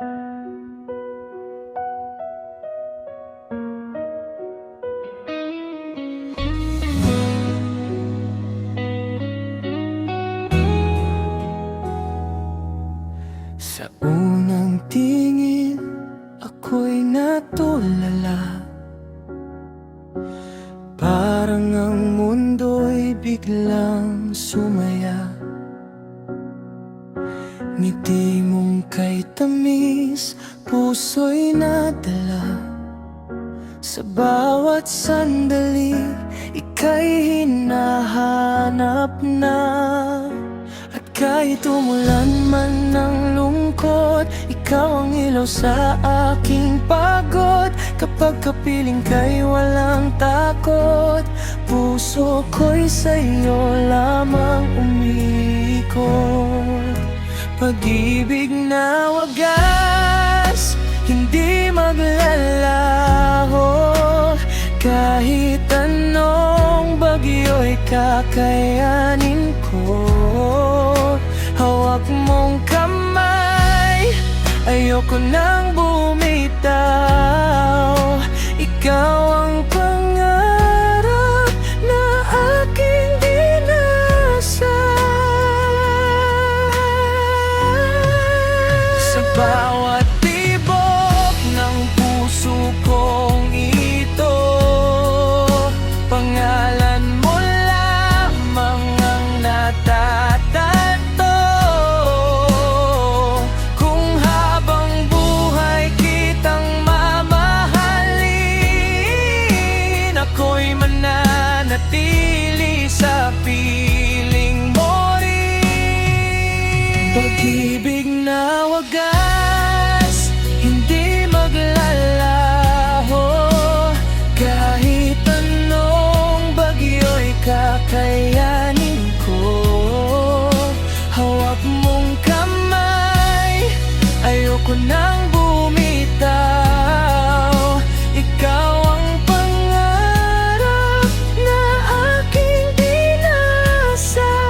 Sa unang tingin, ako'y natulala. Parang ang mundo'y biglang sumaya. Ngiti mong kay tamis, puso'y nadala. Sa bawat sandali, ika'y hinahanap na. At kahit umulan man ng lungkot, ikaw ang ilaw sa aking pagod. Kapag kapiling ka'y walang takot, puso ko'y sa'yo lamang umiikot. Pag-ibig na wagas, hindi maglalaho. Kahit anong bagyo'y kakayanin ko. Hawak mong kamay, ayoko nang bumitaw. Ikaw ang pangarap na aking dinasal. Sa bawat tibok ng puso kong ito, pangalan mo lamang ang natatanto. Kung habang buhay kitang mamahalin, ako'y mananatili sa piling mo rin. Pag-ibig na wagas, hindi maglalaho. Kahit anong bagyo'y kakayanin ko. Hawak mong kamay, ayoko nang bumitaw. Ikaw ang pangarap na aking dinasal.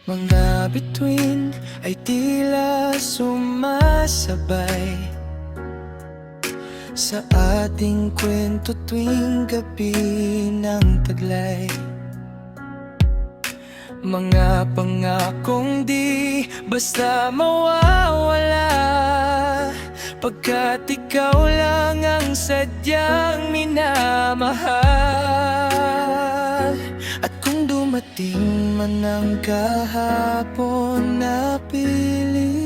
Mga bituin ay tila sumasabay sa ating kwento tuwing gabi ng taglay. Mga pangakong di basta mawawala, pagkat ikaw lang ang sadyang minamahal. At kung dumating man ang kahapon na piling